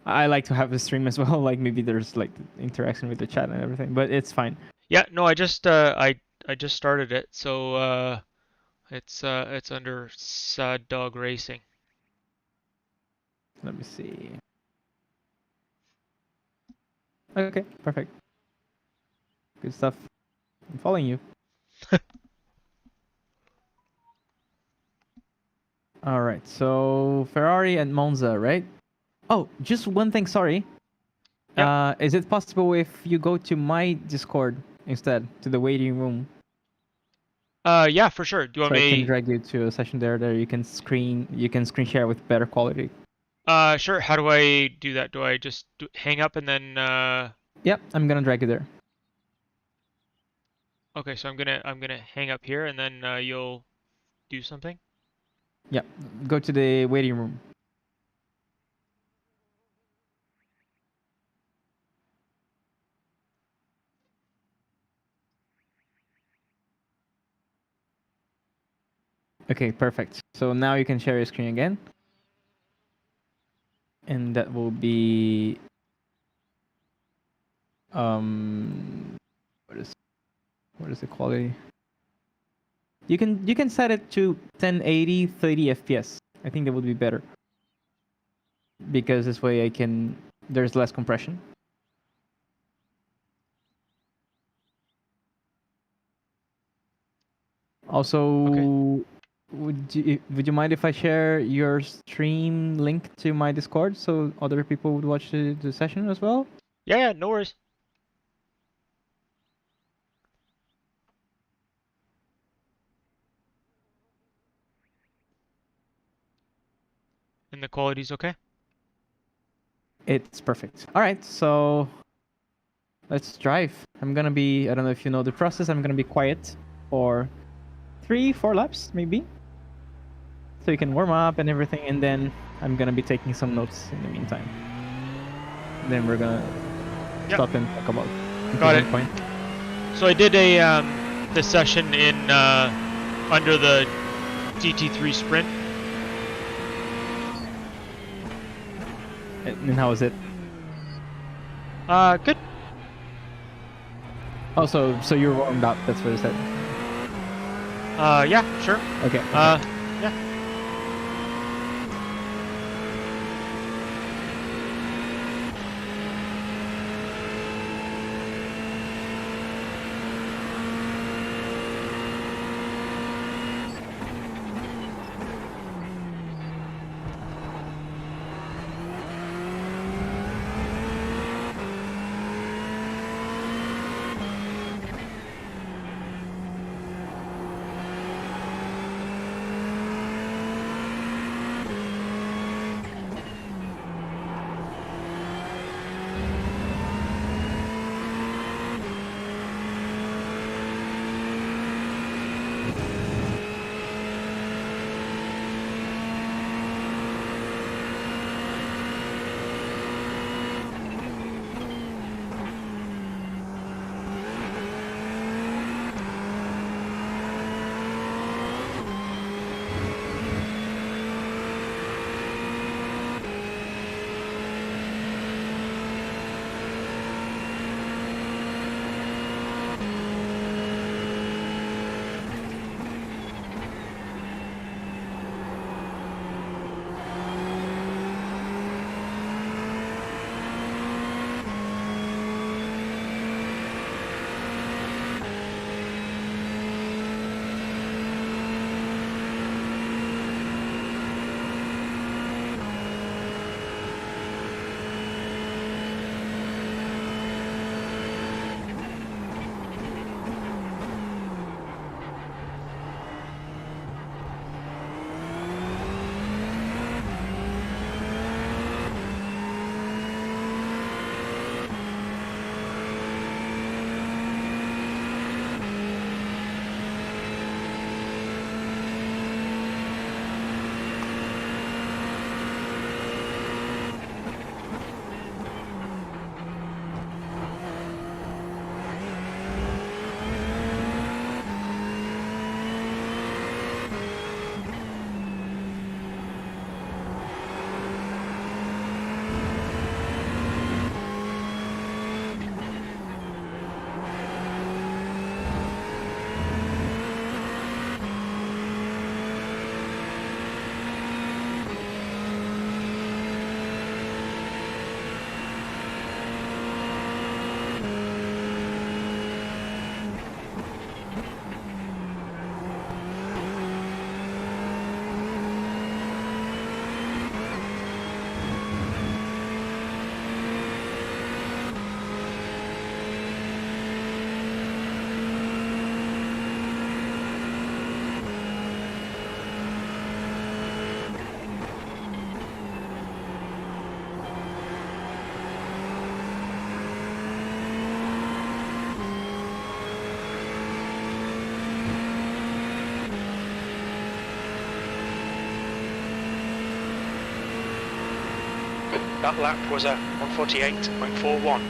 I like to have a stream as well. Like maybe there's like interaction with the chat and everything, but it's fine. Yeah, no, I just started it, so it's under Sad Dog Racing. Let me see. Okay, perfect. Good stuff. I'm following you. All right, so Ferrari and Monza, right? Oh, just one thing. Sorry. Yep. Is it possible if you go to my Discord instead, to the waiting room, Yeah, for sure. Do you want so I can me? drag you to a session there? There you can screen share with better quality. Sure. How do I do that? Do I just hang up and then? Yep, I'm gonna drag you there. Okay, so I'm gonna hang up here and then you'll do something. Yep, go to the waiting room. Okay, perfect. So now you can share your screen again. And that will be what is the quality? You can set it to 1080 30 FPS. I think that would be better. Because this way there's less compression. Also, Okay. would you mind if I share your stream link to my Discord so other people would watch the session as well? Yeah, yeah, no worries. And the quality's okay? It's perfect. All right, so let's drive. I don't know if you know the process, I'm gonna be quiet for 3-4 laps maybe. So you can warm up and everything, and then I'm gonna be taking some notes in the meantime. Then we're gonna stop and talk about Got it. point. So I did the session in under the GT3 Sprint. And how is it? Good. Oh, so you're warmed up. That's what it said. Yeah, sure. Okay. Yeah. That lap was a 148.41.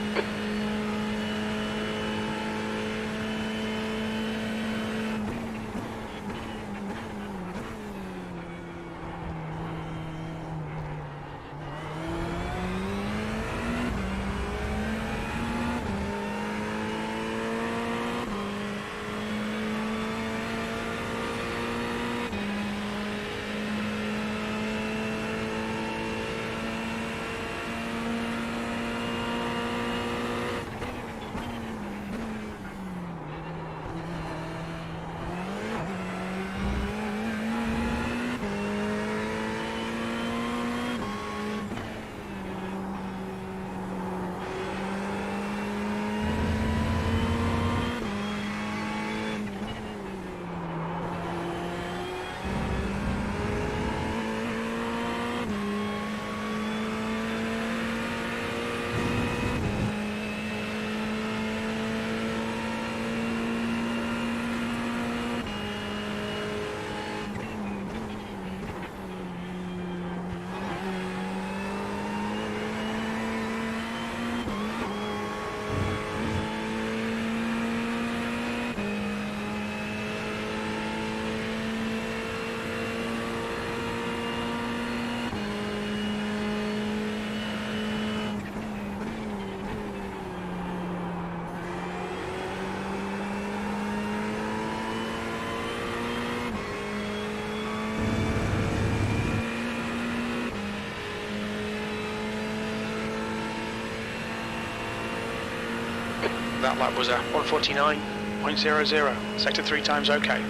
That lap was a 149.00. Sector 3 times okay.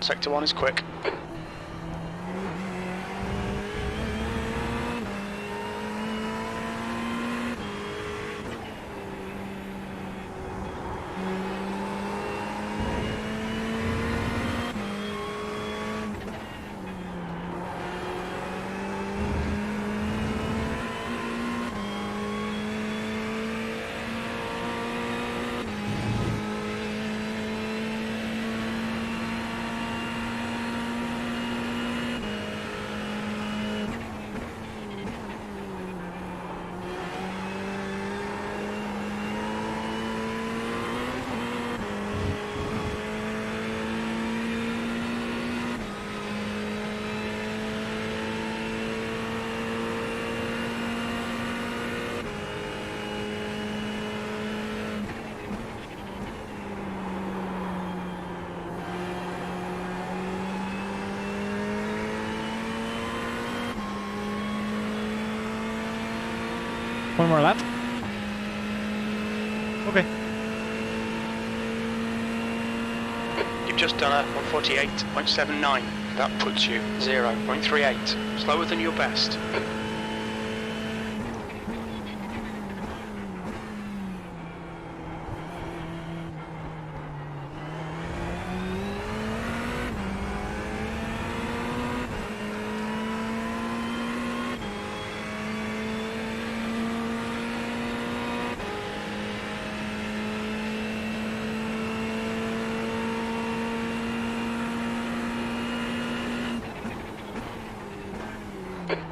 Sector 1 is quick. One more lap. Okay. You've just done a 148.79. That puts you 0.38. Slower than your best.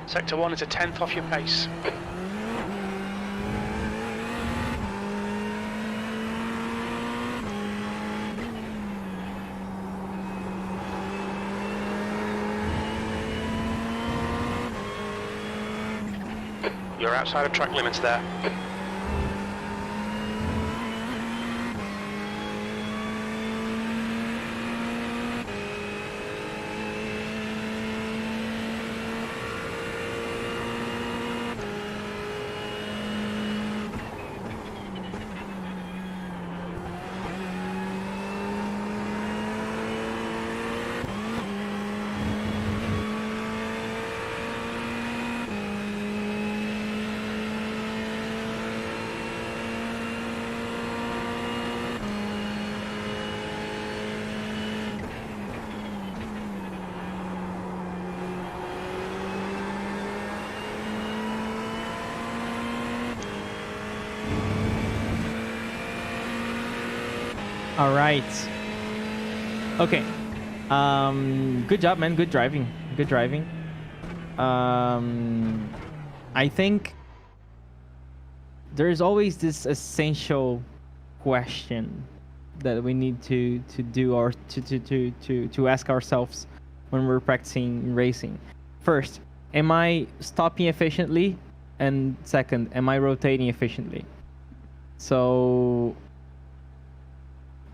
Sector 1 is a tenth off your pace. You're outside of track limits there. All right. Okay. Good job, man. Good driving. Good driving. I think there's always this essential question that we need to do or to ask ourselves when we're practicing racing. First, am I stopping efficiently? And second, am I rotating efficiently? So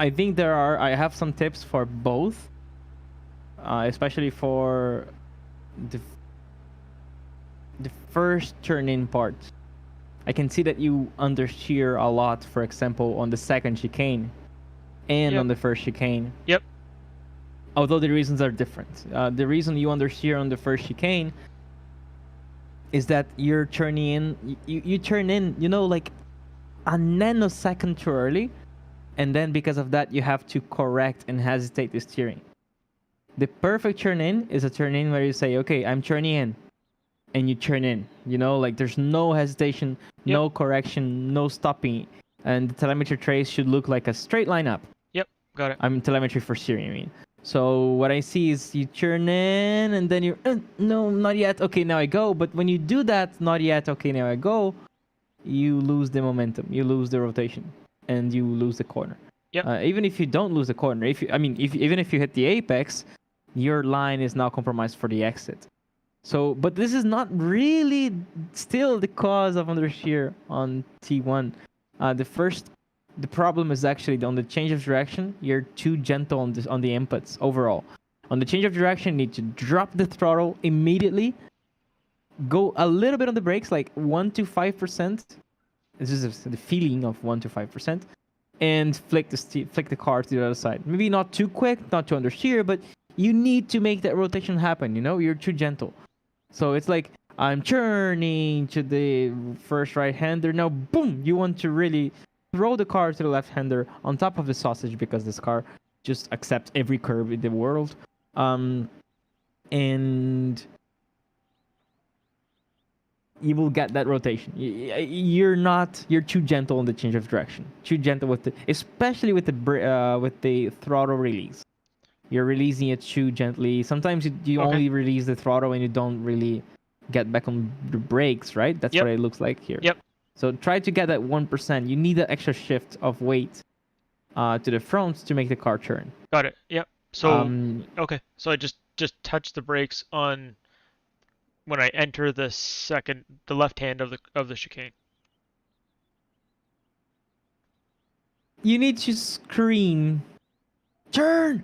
I think I have some tips for both, especially for the first turn-in part. I can see that you understeer a lot, for example, on the second chicane and on the first chicane. Yep. Although the reasons are different. The reason you understeer on the first chicane is that you're turning in, you turn in, like a nanosecond too early, and then because of that, you have to correct and hesitate the steering. The perfect turn in is a turn in where you say, okay, I'm turning in, and you turn in, like there's no hesitation, no correction, no stopping, and the telemetry trace should look like a straight line up. Yep, got it. Telemetry for steering, I mean. So what I see is you turn in, and then you're, no, not yet, okay, now I go. But when you do that, not yet, okay, now I go, you lose the momentum, you lose the rotation, and you lose the corner. Yep. Even if you don't lose the corner, even if you hit the apex, your line is now compromised for the exit. So, but this is not really still the cause of understeer on T1. The problem is actually on the change of direction. You're too gentle on the inputs overall. On the change of direction, you need to drop the throttle immediately. Go a little bit on the brakes, like 1 to 5%. This is the feeling of 1 to 5%, and flick the car to the other side. Maybe not too quick, not to understeer, but you need to make that rotation happen. You're too gentle. So it's like I'm turning to the first right-hander. Now, boom! You want to really throw the car to the left-hander on top of the sausage because this car just accepts every curve in the world. And you will get that rotation. You're too gentle on the change of direction. Too gentle especially with the throttle release. You're releasing it too gently. Sometimes you only release the throttle and you don't really get back on the brakes, right? That's what it looks like here. Yep. So try to get that 1%. You need that extra shift of weight to the front to make the car turn. Got it. Yep. So so I just touch the brakes on when I enter the left hand of the chicane. You need to scream, turn.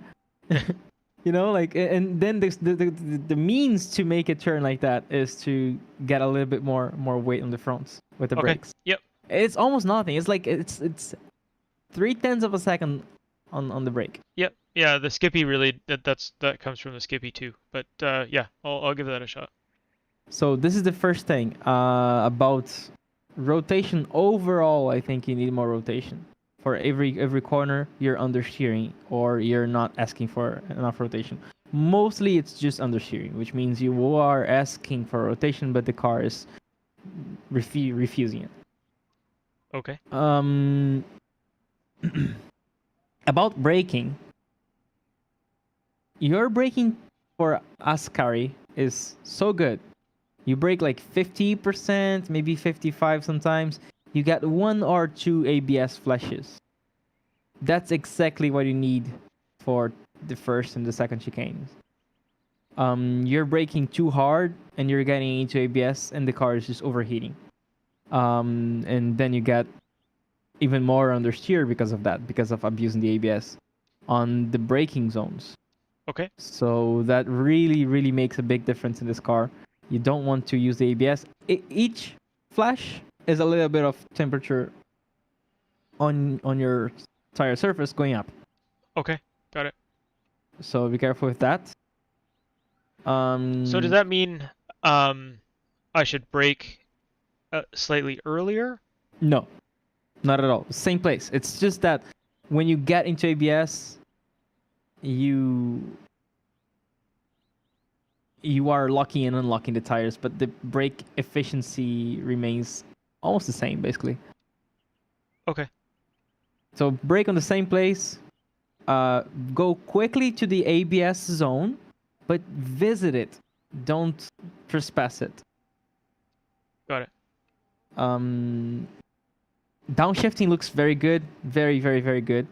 And then the means to make it turn like that is to get a little bit more weight on the fronts with the brakes. Yep. It's almost nothing. It's like it's 0.3 of a second on the brake. Yep. Yeah, the Skippy really that comes from the Skippy too. But yeah, I'll give that a shot. So this is the first thing about rotation. Overall, I think you need more rotation. For every corner, you're understeering or you're not asking for enough rotation. Mostly, it's just understeering, which means you are asking for rotation, but the car is refusing it. Okay. About braking, your braking for Ascari is so good. You brake like 50%, maybe 55 sometimes. You get 1 or 2 ABS flashes. That's exactly what you need for the first and the second chicanes. You're braking too hard and you're getting into ABS and the car is just overheating. And then you get even more understeer because of that, because of abusing the ABS on the braking zones. Okay. So that really, really makes a big difference in this car. You don't want to use the ABS. Each flash is a little bit of temperature on your tire surface going up. Okay, got it. So be careful with that. So does that mean I should brake slightly earlier? No, not at all. Same place. It's just that when you get into ABS, you are locking and unlocking the tires, but the brake efficiency remains almost the same, basically. Okay. So brake on the same place, go quickly to the ABS zone, but visit it. Don't trespass it. Got it. Downshifting looks very good. Very, very, very good.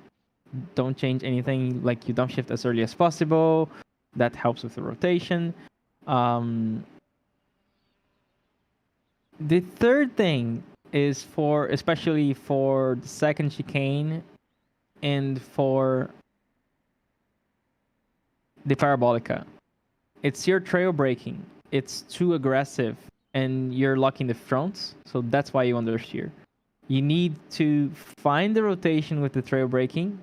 Don't change anything. Like, you downshift as early as possible. That helps with the rotation. The third thing is especially for the second chicane and for the Parabolica. It's your trail braking. It's too aggressive and you're locking the fronts, so that's why you understeer. You need to find the rotation with the trail braking.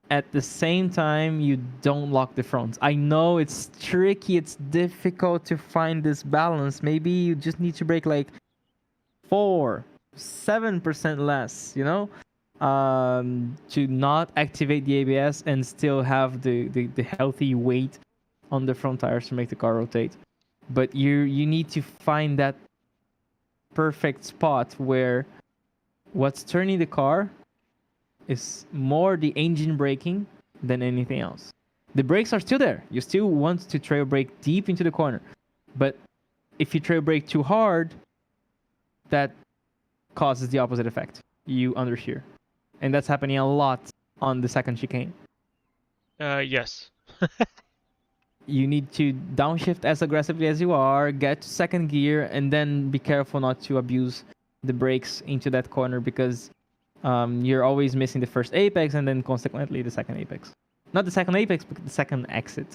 At the same time, you don't lock the fronts. I know it's tricky, it's difficult to find this balance. Maybe you just need to brake like 7% less, to not activate the ABS and still have the healthy weight on the front tires to make the car rotate. But you need to find that perfect spot where what's turning the car is more the engine braking than anything else. The brakes are still there. You still want to trail brake deep into the corner. But if you trail brake too hard, that causes the opposite effect. You understeer. And that's happening a lot on the second chicane. Yes. You need to downshift as aggressively as you are, get to second gear, and then be careful not to abuse the brakes into that corner because you're always missing the first apex and then consequently the second apex. Not the second apex, but the second exit.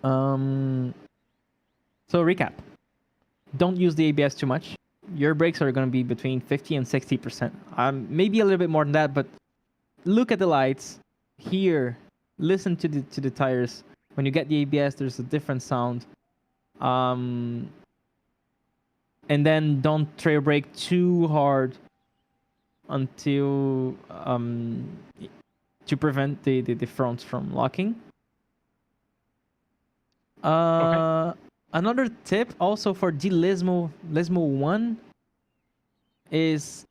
So recap. Don't use the ABS too much. Your brakes are going to be between 50 and 60%. Maybe a little bit more than that, but look at the lights. Hear, listen to the tires. When you get the ABS, there's a different sound. And then don't trail brake too hard until to prevent the fronts from locking. Okay. Another tip also for the Lismo 1 is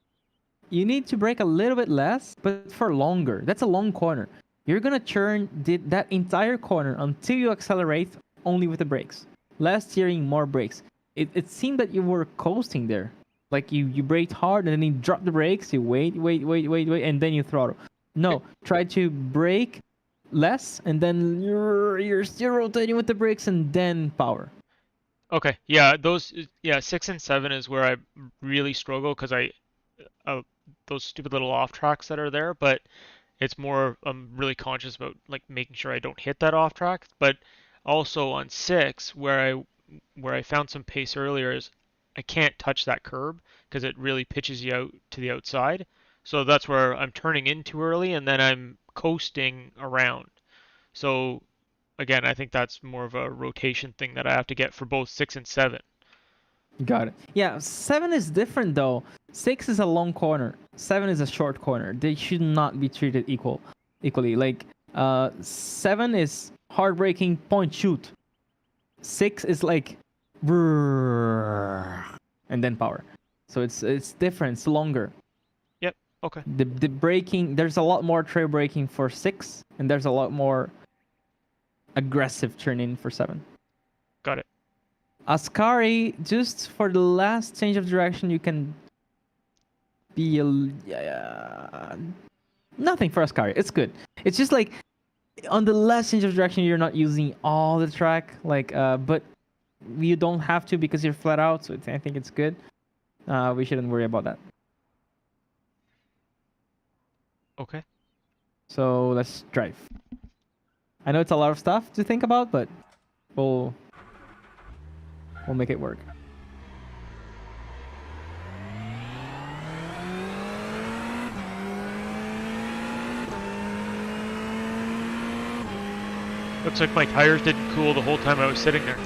you need to brake a little bit less, but for longer. That's a long corner. You're going to turn that entire corner until you accelerate only with the brakes. Less steering, more brakes. It seemed that you were coasting there. Like you braked hard and then you drop the brakes, you wait, and then you throttle. No, try to brake less and then you're still rotating with the brakes and then power. Okay, 6 and 7 is where I really struggle because those stupid little off tracks that are there, but it's more I'm really conscious about like making sure I don't hit that off track. But also on 6 where I found some pace earlier is I can't touch that curb because it really pitches you out to the outside. So that's where I'm turning in too early and then I'm coasting around. So again, I think that's more of a rotation thing that I have to get for both 6 and 7. Got it. Yeah, 7 is different though. 6 is a long corner. 7 is a short corner. They should not be treated equally. Like 7 is hard braking, point shoot. 6 is like and then power. So it's different. It's longer. Yep. Okay. The braking, there's a lot more trail braking for 6, and there's a lot more aggressive turn in for 7. Got it. Ascari, just for the last change of direction, you can be nothing for Ascari. It's good. It's just like on the last change of direction, you're not using all the track, but you don't have to because you're flat out. So I think it's good. We shouldn't worry about that. Okay. So let's drive. I know it's a lot of stuff to think about, but we'll make it work. Looks like my tires didn't cool the whole time I was sitting there.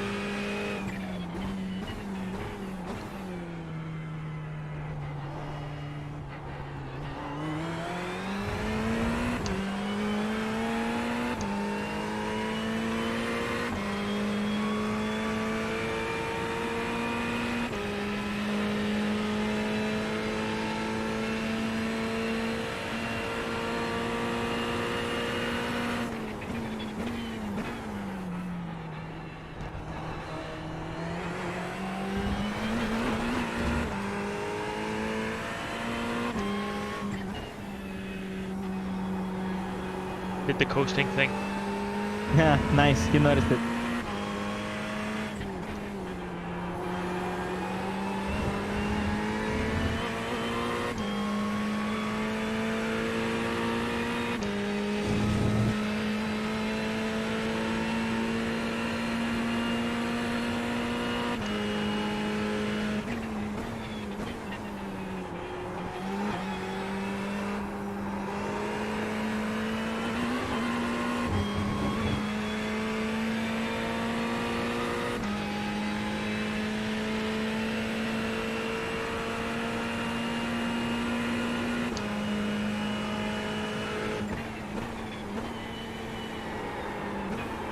did the coasting thing. Yeah, nice. You noticed it.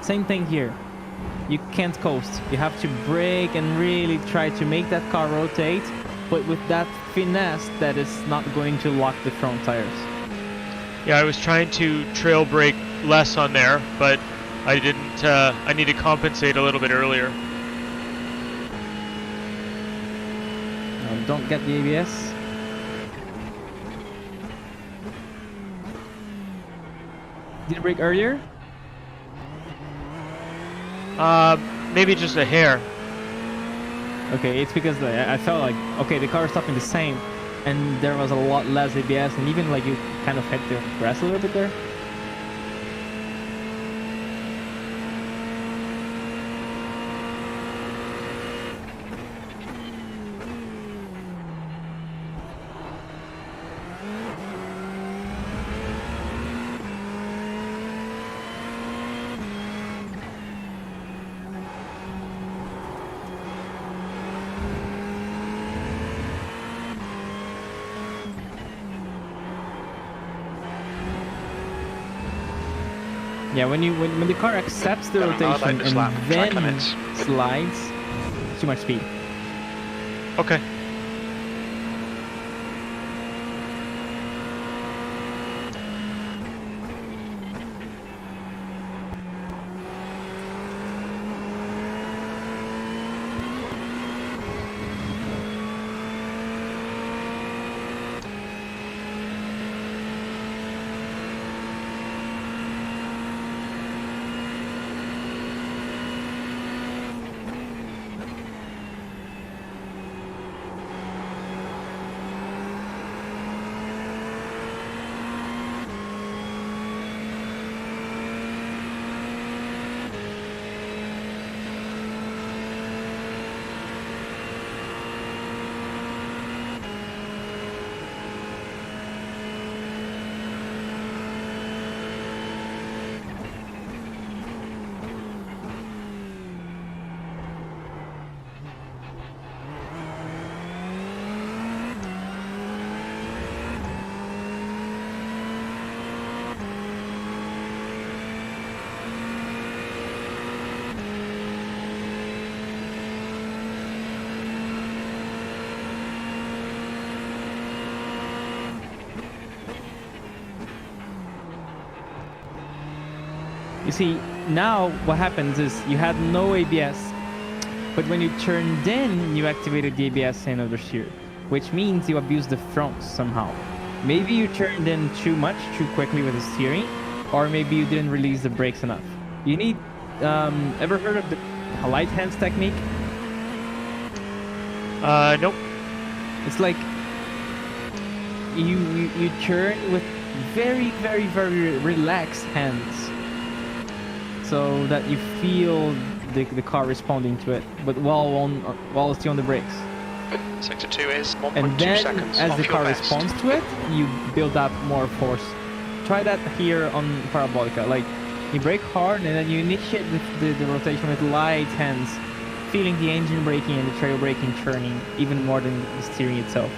Same thing here. You can't coast. You have to brake and really try to make that car rotate, but with that finesse that is not going to lock the front tires. Yeah, I was trying to trail brake less on there, but I didn't. I need to compensate a little bit earlier. Don't get the ABS. Did you brake earlier? Maybe just a hair. Okay, it's because I felt like, okay, the car is stopping the same, and there was a lot less ABS, and even like you kind of hit the grass a little bit there. Yeah, when the car accepts the rotation and then slides, too much speed. Okay. You see, now what happens is you had no ABS, but when you turned in, you activated the ABS in under steer, which means you abused the front somehow. Maybe you turned in too much, too quickly with the steering, or maybe you didn't release the brakes enough. You need, ever heard of the light hands technique? Nope. It's like you turn with very, very, very relaxed hands, so that you feel the car responding to it, but while still on the brakes. Sector 2 is 1.2 And then, seconds as off the your car best. responds to it, you build up more force. Try that here on Parabolica. Like, you brake hard, and then you initiate the rotation with light hands, feeling the engine braking and the trail braking churning even more than the steering itself.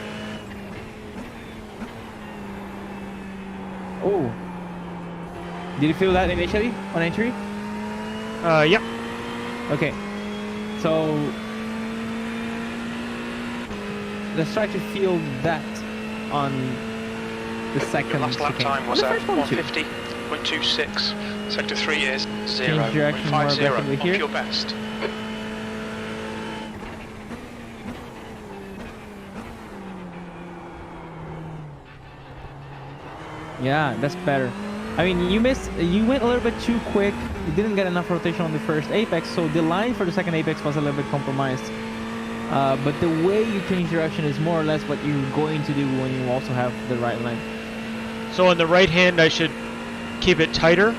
Oh. Did you feel that initially on entry? Yep. Okay. So let's try to feel that on the second Your last lap chicane. time was On the at first one too. 150.26. Sector 3 is Change direction more 0.50 aggressively off here. your best. Yeah, that's better. I mean, you missed. You went a little bit too quick. You didn't get enough rotation on the first apex, so the line for the second apex was a little bit compromised. But the way you change direction is more or less what you're going to do when you also have the right line. So on the right hand, I should keep it tighter.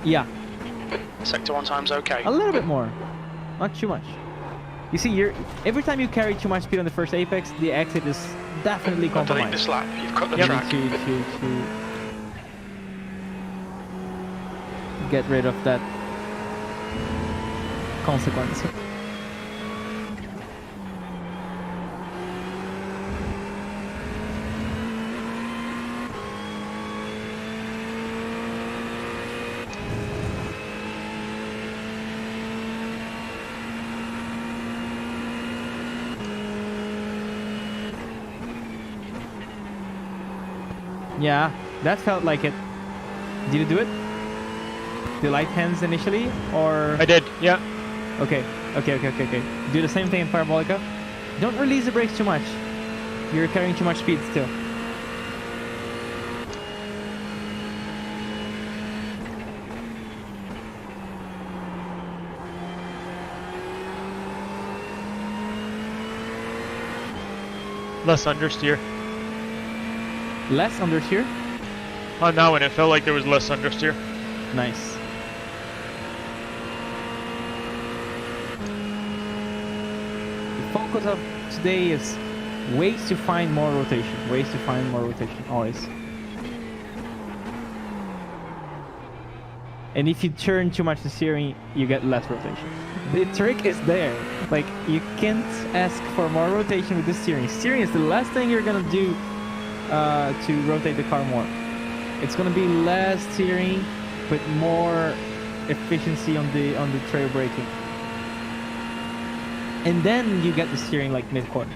Yeah, Sector 1 time's okay. a little bit more, not too much. You see, every time you carry too much speed on the first apex, the exit is definitely Delete compromised. this lap. You've cut the You track. need to get rid of that consequence. Yeah, that felt like it. Did you do it? The light hands initially, or? I did, yeah. Okay. Do the same thing in Parabolica. Don't release the brakes too much. You're carrying too much speed still. Less understeer. Less understeer. On that one, it felt like there was less understeer. Nice. The focus of today is ways to find more rotation. Ways to find more rotation, always. And if you turn too much the steering, you get less rotation. The trick is there. Like, you can't ask for more rotation with the steering. Steering is the last thing you're gonna do to rotate the car more. It's gonna be less steering, but more efficiency on the trail braking. And then you get the steering like mid-corner.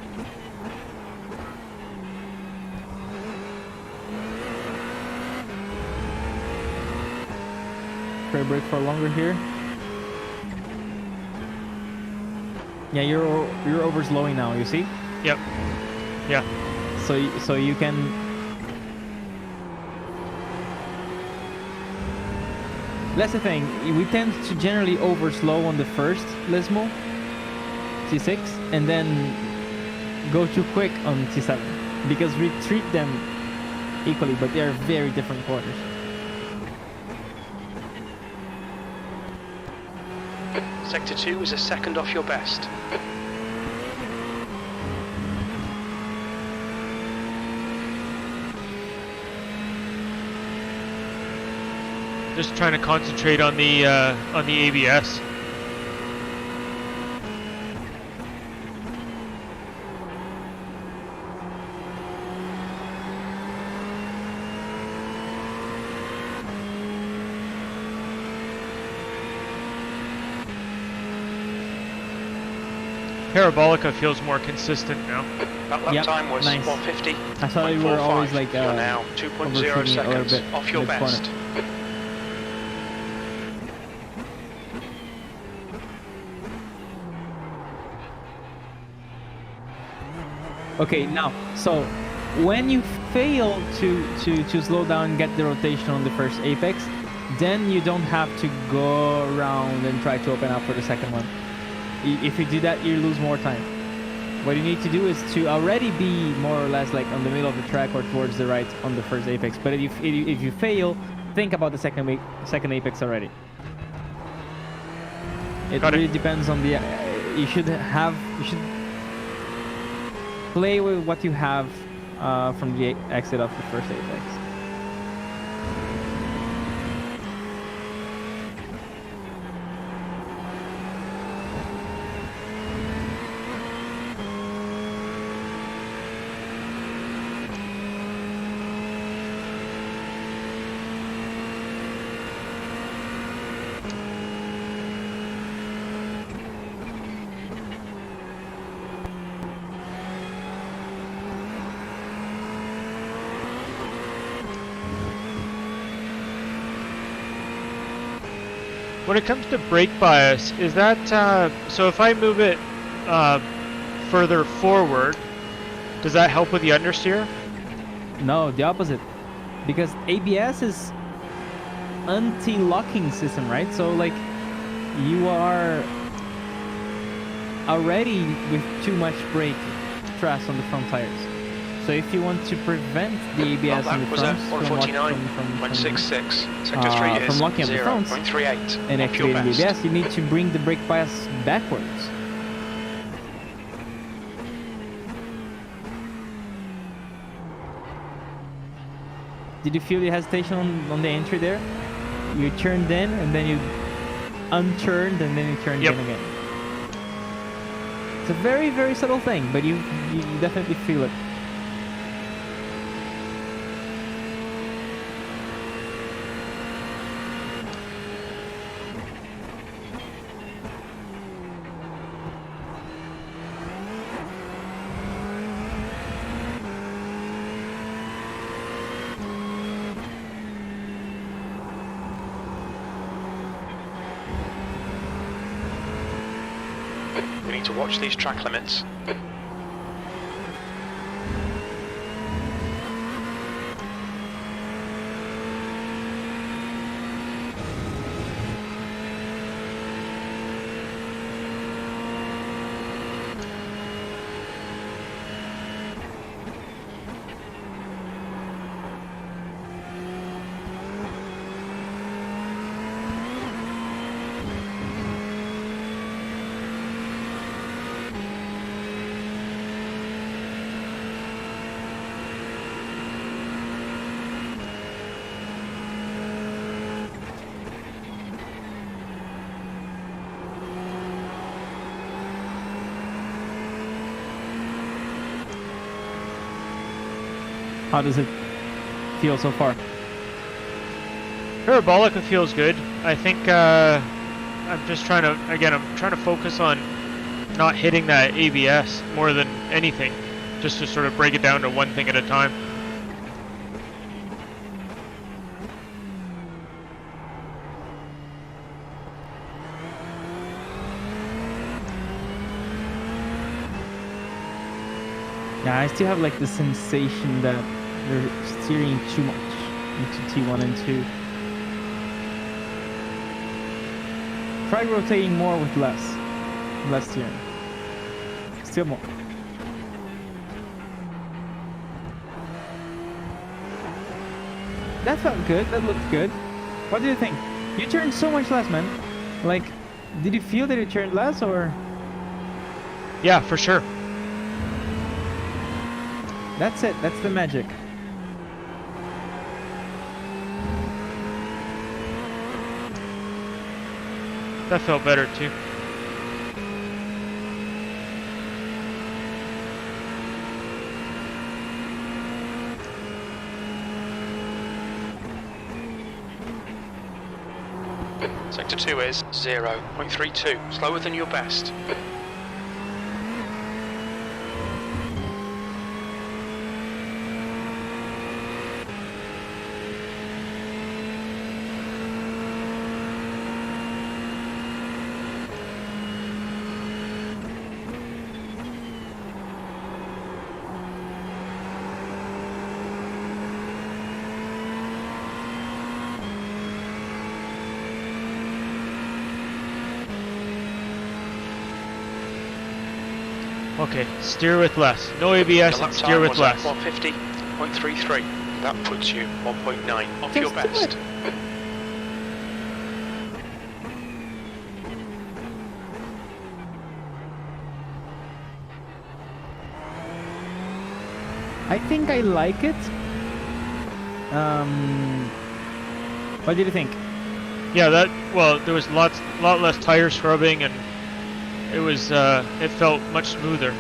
Trail brake for longer here. Yeah, you're over slowing now. You see? Yep. Yeah. So you can. That's the thing. We tend to generally over slow on the first Lismo, T6, and then go too quick on T7 because we treat them equally, but they are very different corners. Sector 2 is a second off your best. Just trying to concentrate on the ABS. Parabolica feels more consistent now. That lap time was nice. 150. I thought you were always like You're now 2.0 overshooting a little seconds bit off your mid-corner. best. Okay, now, so when you fail to slow down and get the rotation on the first apex, then you don't have to go around and try to open up for the second one. If you do that, you lose more time. What you need to do is to already be more or less like on the middle of the track or towards the right on the first apex. But if you fail, think about the second apex already. It really depends on the. You should play with what you have from the exit of the first apex. When it comes to brake bias, is that so? If I move it further forward, does that help with the understeer? No, the opposite. because ABS is anti-locking system, right? So like you are already with too much brake thrust on the front tires. So if you want to prevent the ABS Well, in the that was at fronts 149.66. Sector 3 is from locking up the fronts 0.38. and Off your activating the best. ABS, you need to bring the brake bias backwards. Did you feel the hesitation on the entry there? You turned in and then you unturned and then you turned in again. It's a very, very subtle thing, but you definitely feel it. We need to watch these track limits. How does it feel so far? Parabolic feels good. I think I'm just trying to, again, I'm trying to focus on not hitting that ABS more than anything, just to sort of break it down to one thing at a time. Yeah, I still have like the sensation that they're steering too much into T1 and 2. Try rotating more with less steering. Still more. That felt good, that looked good. What do you think? You turned so much less, man. Like, did you feel that you turned less or? Yeah, for sure. That's it, that's the magic. That felt better too. Sector 2 is 0.32, slower than your best. Okay, steer with less. No ABS and steer with less. 150.33. That puts you 1.9 off your best. I think I like it. What did you think? Yeah, there was a lot less tire scrubbing, and it was it felt much smoother.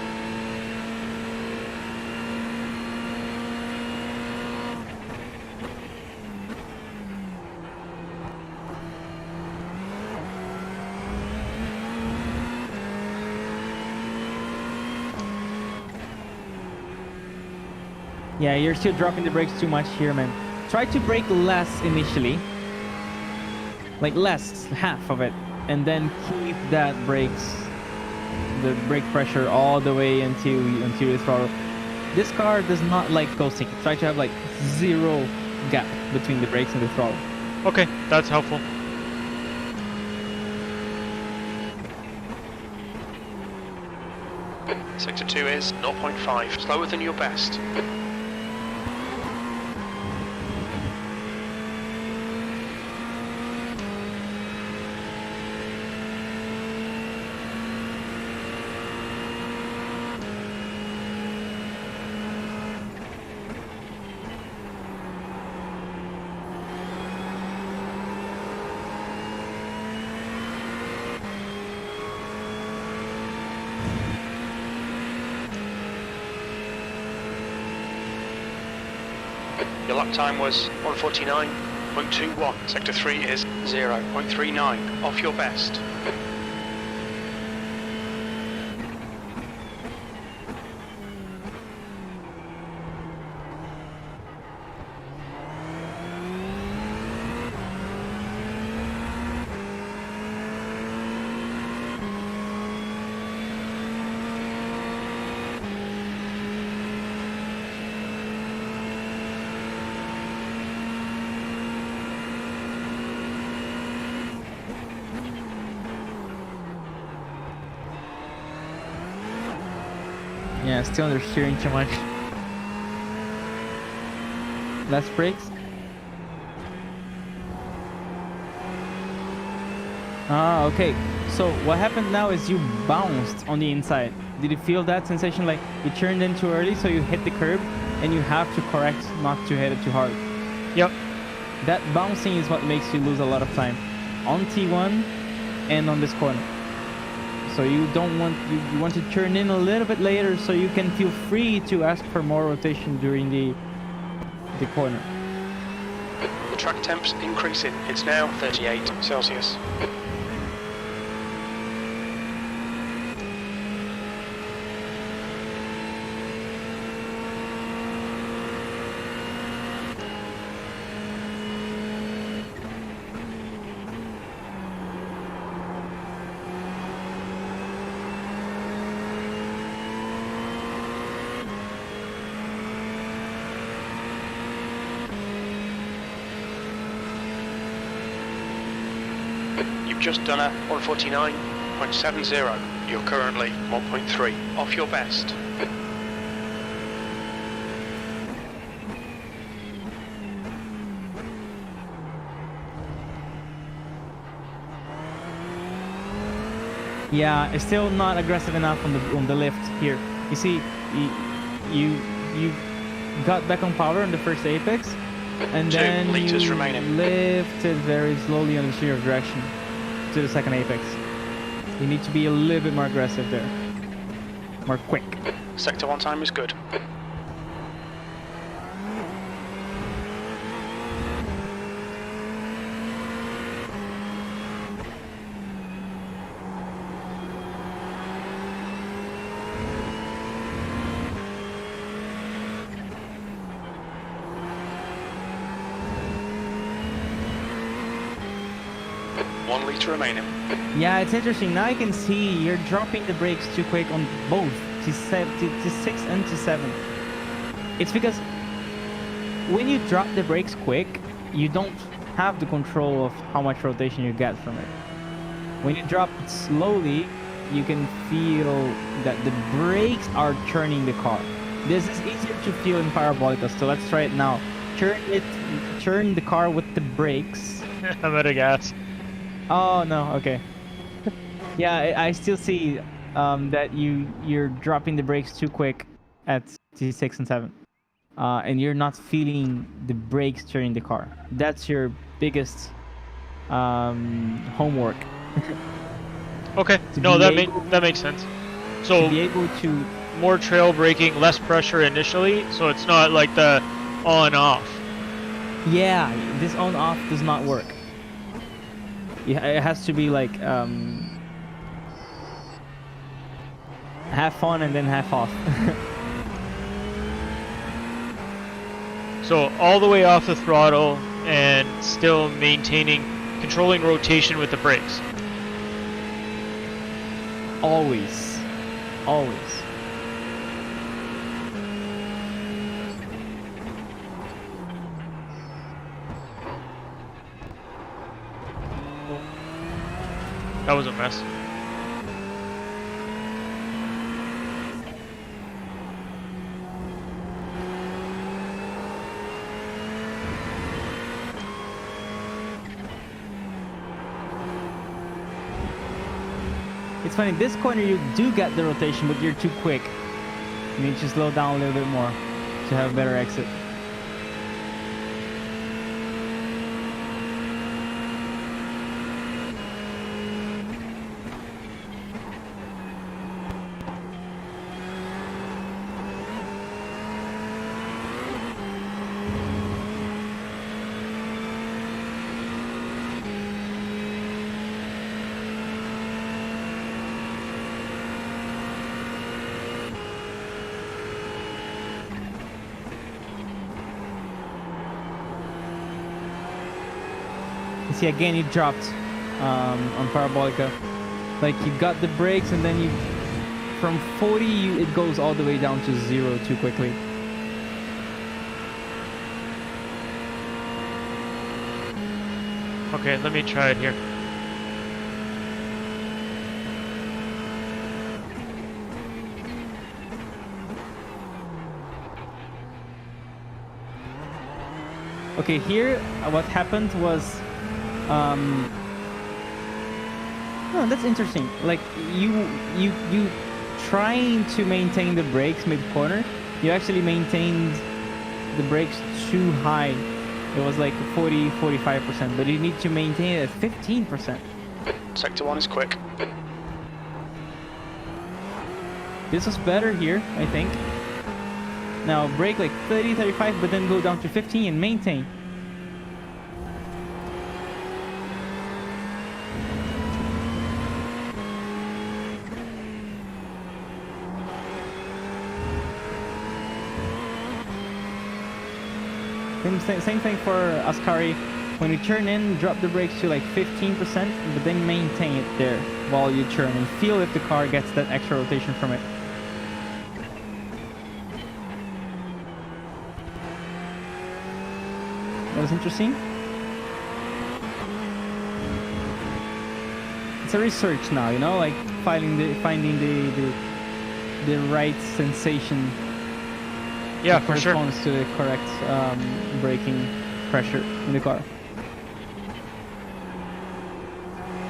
Yeah, you're still dropping the brakes too much here, man. Try to brake less initially. Like less, half of it. And then keep that the brake pressure all the way until you throttle. This car does not like coasting. Try to have like zero gap between the brakes and the throttle. Okay, that's helpful. Sector 2 is 0.5, slower than your best. Your lap time was 1:49.21. Sector 3 is 0.39, off your best. Yeah, still understeering too much. Less brakes. Ah, okay. So what happened now is you bounced on the inside. Did you feel that sensation, like you turned in too early, so you hit the curb and you have to correct not to hit it too hard? Yep. That bouncing is what makes you lose a lot of time on T1 and on this corner. So you don't want, you want to turn in a little bit later so you can feel free to ask for more rotation during the corner. The track temp's increasing. It's now 38 Celsius. You've just done a 1:49.70. You're currently 1.3 off your best. Yeah, it's still not aggressive enough on the lift here. You see, you got back on power on the first apex, and 2 then litres you remaining. lifted very slowly on the sheer direction to the second apex. You need to be a little bit more aggressive there, more quick. Sector 1 time is good. One litre remaining. Yeah, it's interesting. Now I can see you're dropping the brakes too quick on both T6 and T7. It's because when you drop the brakes quick, you don't have the control of how much rotation you get from it. When you drop it slowly, you can feel that the brakes are turning the car. This is easier to feel in Parabolica, so let's try it now. Turn the car with the brakes. I'm out of gas. Oh no, okay. Yeah, I still see that you're dropping the brakes too quick at T6 and 7. And you're not feeling the brakes turning the car. That's your biggest homework. Okay, To no, be that makes sense. So to be able to, more trail braking, less pressure initially, so it's not like the on-off. yeah, this on-off does not work. Yeah, it has to be like half on and then half off. So all the way off the throttle and still controlling rotation with the brakes. Always. That was a mess. It's funny, this corner you do get the rotation, but you're too quick. You need to slow down a little bit more to have a better exit. See, again, you dropped on Parabolica. Like, you got the brakes, and then from 40, it goes all the way down to 0 too quickly. Okay, let me try it here. Okay, here, what happened was... no, that's interesting. Like, you trying to maintain the brakes mid-corner, you actually maintained the brakes too high. It was like 40-45%, but you need to maintain it at 15%. Sector 1 is quick. This was better here, I think. Now brake like 30-35, but then go down to 15 and maintain. Same thing for Ascari. When you turn in, drop the brakes to like 15%, but then maintain it there while you turn and feel if the car gets that extra rotation from it. That was interesting. It's a research now, you know, like finding the right sensation. Yeah, for sure. Corresponds to the correct braking pressure in the car.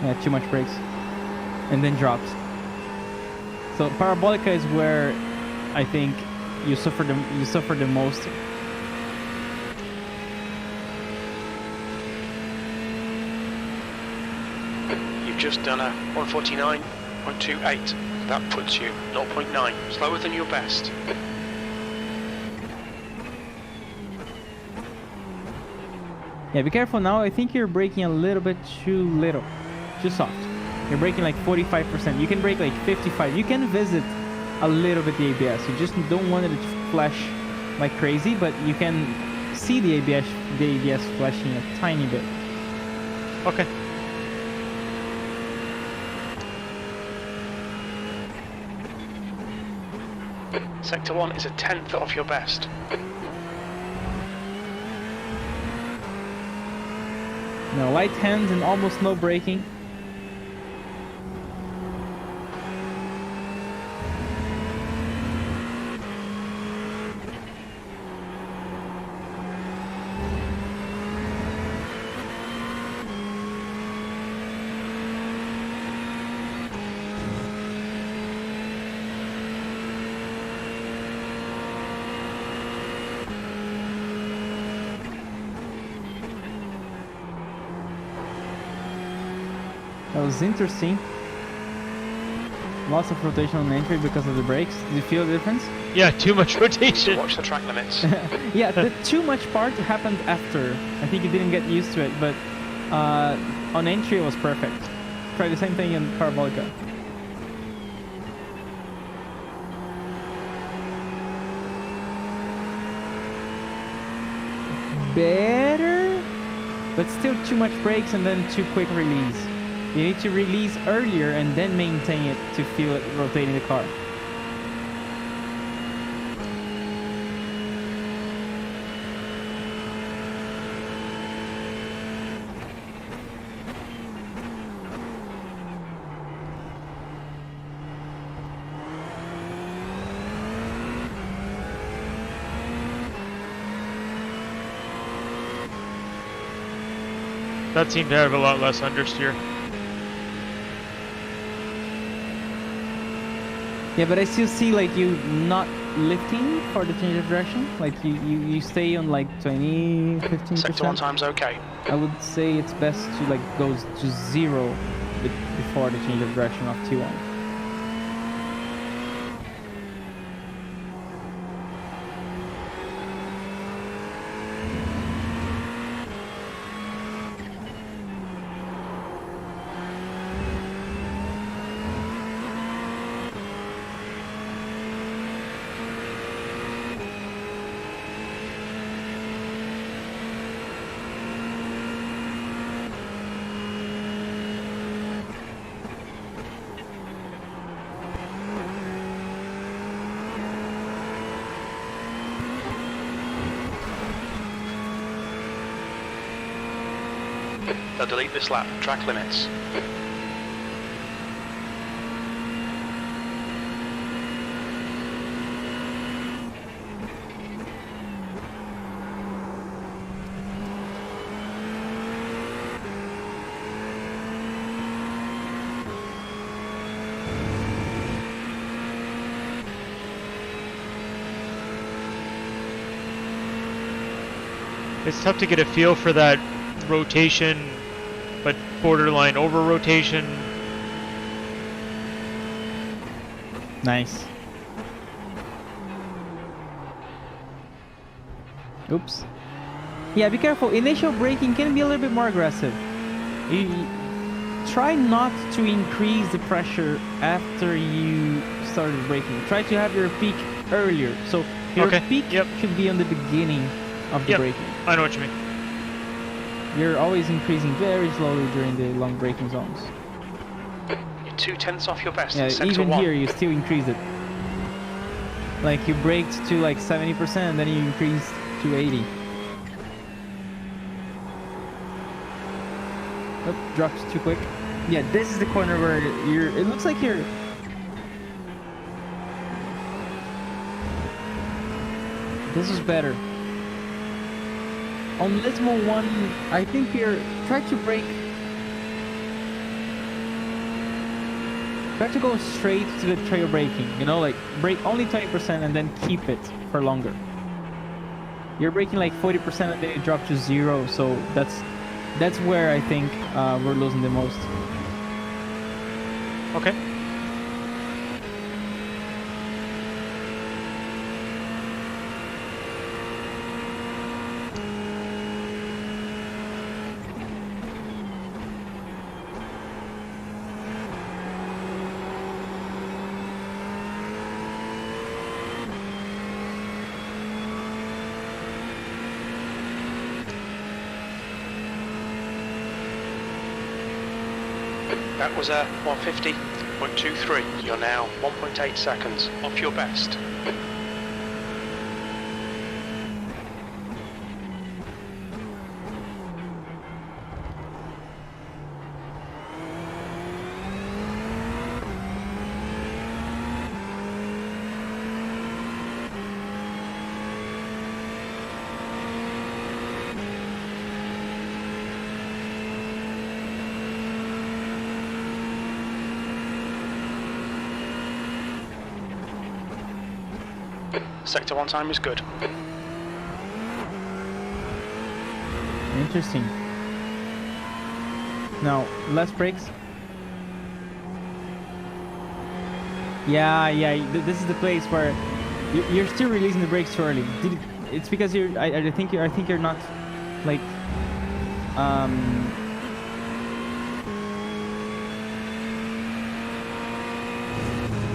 Yeah, too much brakes, and then drops. So Parabolica is where I think you suffer the most. You've just done a 149.28. That puts you 0.9 slower than your best. Yeah, be careful now. I think you're braking a little bit too little, too soft. You're braking like 45%. You can brake like 55. You can visit a little bit the ABS. You just don't want it to flash like crazy, but you can see the ABS flashing a tiny bit. Okay. Sector 1 is a 10th off your best. No, light hands and almost no braking. That was interesting. Lots of rotation on entry because of the brakes. Did you feel the difference? Yeah, too much rotation. Watch the track limits. Yeah, the too much part happened after. I think you didn't get used to it, but on entry it was perfect. Try the same thing in Parabolica. Better, but still too much brakes and then too quick release. You need to release earlier and then maintain it to feel it rotating the car. That seemed to have a lot less understeer. Yeah, but I still see like you not lifting for the change of direction. Like you stay on like 20, Sector 1 15%. time's okay. I would say it's best to like go to 0 before the change of direction of T1. They'll delete this lap. Track limits. It's tough to get a feel for that rotation, but borderline over rotation. Nice. Oops. Yeah, be careful. Initial braking can be a little bit more aggressive. You try not to increase the pressure after you started braking. Try to have your peak earlier. So your peak should be on the beginning of the braking. I know what you mean. You're always increasing very slowly during the long braking zones. You're 2/10 off your best. Yeah, Sector even 1. here you still increase it. Like you braked to like 70%, then you increased to 80. Oh, drops too quick. Yeah, this is the corner where you're. It looks like you're. This is better. On Lismo 1, I think you're try to brake. Try to go straight to the trail braking. You know, like brake only 20% and then keep it for longer. You're braking like 40% and then you drop to 0. So that's where I think we're losing the most. Okay. That was a 150.23. You're now 1.8 seconds off your best. Sector 1 time is good. Interesting. Now, less brakes. Yeah, this is the place where you're still releasing the brakes too early. It's because you're. I think you're not, like,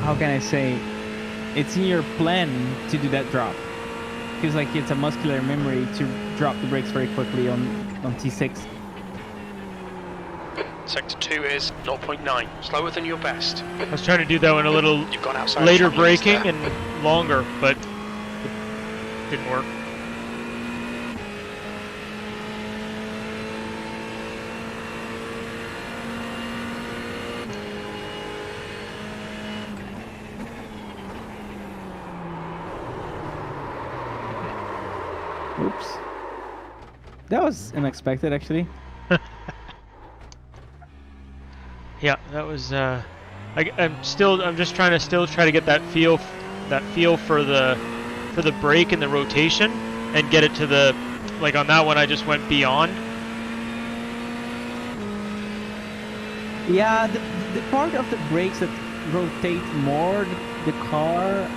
how can I say? It's in your plan to do that drop. Feels like it's a muscular memory to drop the brakes very quickly on T6. Sector 2 is 0.9, slower than your best. I was trying to do that one a little You've gone outside later track limits braking there. and longer, but it didn't work. Oops. That was unexpected, actually. Yeah, that was. I'm just trying to get that feel for the brake and the rotation, and get it to the, like on that one I just went beyond. Yeah, the part of the brakes that rotate more the car,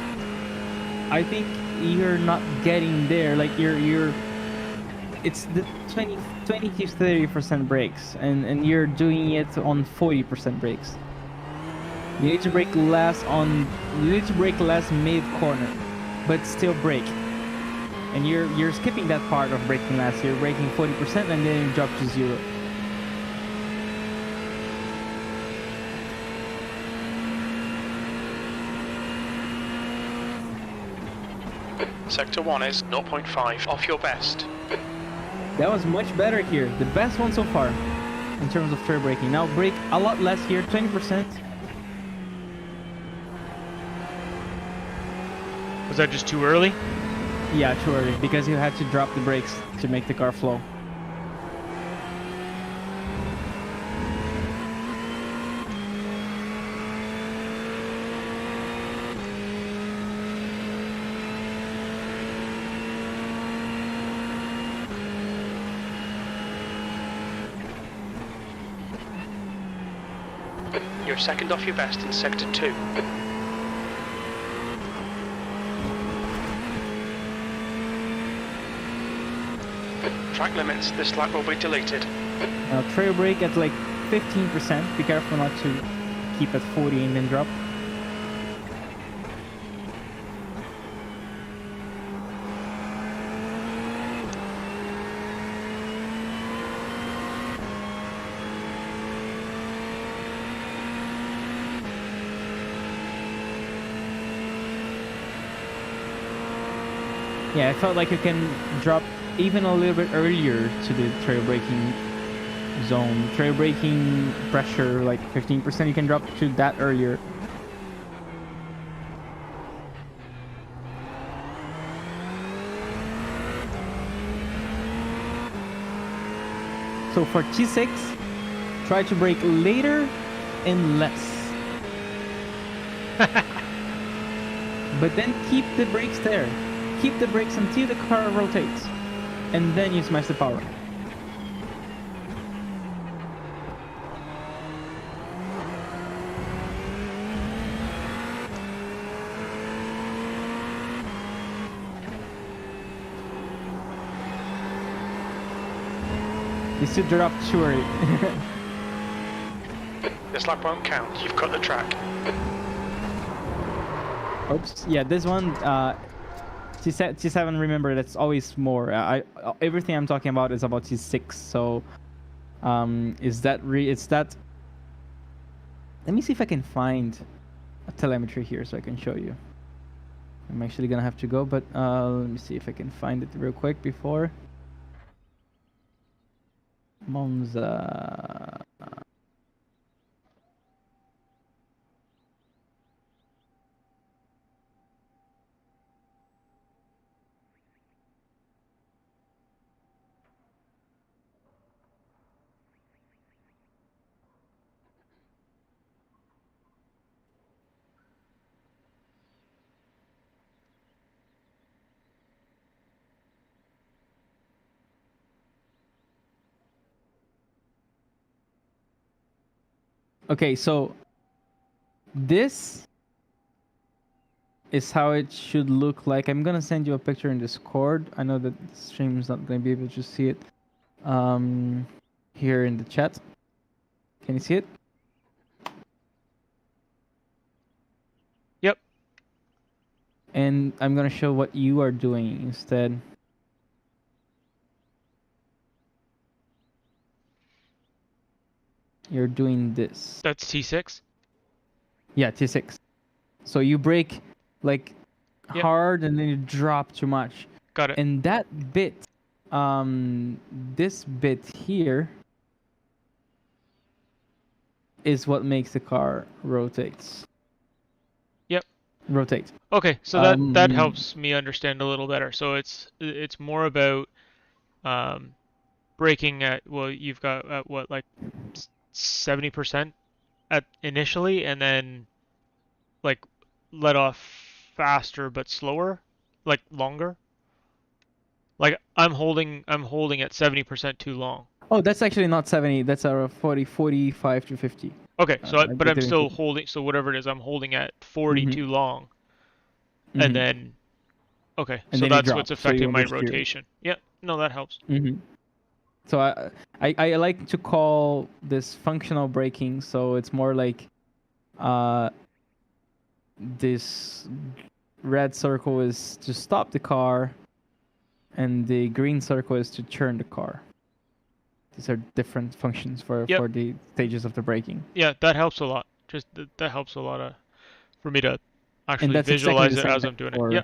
I think you're not getting there. Like you're it's the 20 to 30% brakes, and you're doing it on 40% brakes. You need to brake less mid corner, but still brake. And you're skipping that part of braking less. You're braking 40% and then you drop to 0. Sector 1 is 0.5 off your best. That was much better here. The best one so far in terms of trail braking. Now brake a lot less here, 20%. Was that just too early? Yeah, too early, because you had to drop the brakes to make the car flow. You're second off your best in Sector 2. Track limits, this lap will be deleted. Now trail brake at like 15%. Be careful not to keep at 40 and then drop. Yeah, I felt like you can drop even a little bit earlier to the trail braking zone. Trail braking pressure, like 15%, you can drop to that earlier. So for T6, try to brake later and less. But then keep the brakes there. Keep the brakes until the car rotates, and then you smash the power. You still drop too early. This lap won't count, you've cut the track. Oops. Yeah, this one, T7, remember, that's always more. Everything I'm talking about is about T6, so it's that. Let me see if I can find a telemetry here so I can show you. I'm actually gonna have to go, but let me see if I can find it real quick before. Monza. Okay, so this is how it should look like. I'm gonna send you a picture in Discord. I know that the stream is not gonna be able to see it here in the chat. Can you see it? Yep. And I'm gonna show what you are doing instead. You're doing this. That's T6? Yeah, T6. So you brake like Yep. hard and then you drop too much. Got it. And that bit, this bit here is what makes the car rotates. Yep. Rotate. Okay, so that helps me understand a little better. So it's more about braking at, well, you've got at what, like 70%, at initially, and then like let off faster but slower, like longer. Like I'm holding at 70% too long. Oh, that's actually not 70. That's our 40, 45 to 50. Okay, so but I'm didn't still take- holding. So whatever it is, I'm holding at 40 Mhm. too long, and Mhm. then okay, And so then you that's drop, what's so you affecting my understeer. rotation. Yeah, no, that helps. So I like to call this functional braking. So it's more like this red circle is to stop the car, and the green circle is to turn the car. These are different functions for Yep. the stages of the braking. Yeah, that helps a lot. Just that helps a lot for me to actually that's exactly visualize the it same as thing I'm doing it. for Yeah.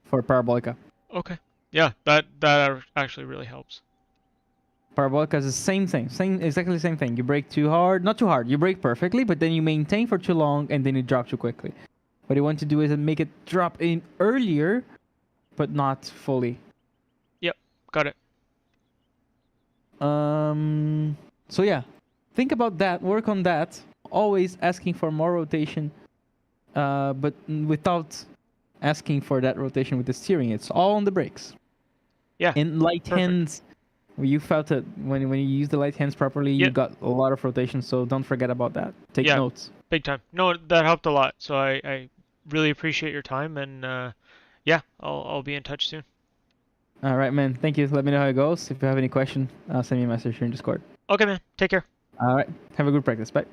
for Parabolica. Okay. Yeah, that actually really helps. Parabolica is the same thing, exactly the same thing. You brake too hard, not too hard. You brake perfectly, but then you maintain for too long, and then you drop too quickly. What you want to do is make it drop in earlier, but not fully. Yep, got it. So yeah, think about that. Work on that. Always asking for more rotation, but without asking for that rotation with the steering. It's all on the brakes. Yeah. In light perfect. hands, you felt it when you use the light hands properly. Yeah. You got a lot of rotation, so don't forget about that. Take Yeah. notes. Big time. No, that helped a lot. So I really appreciate your time, and yeah, I'll be in touch soon. All right, man. Thank you. Let me know how it goes. If you have any question, send me a message here in Discord. Okay, man. Take care. All right. Have a good practice. Bye.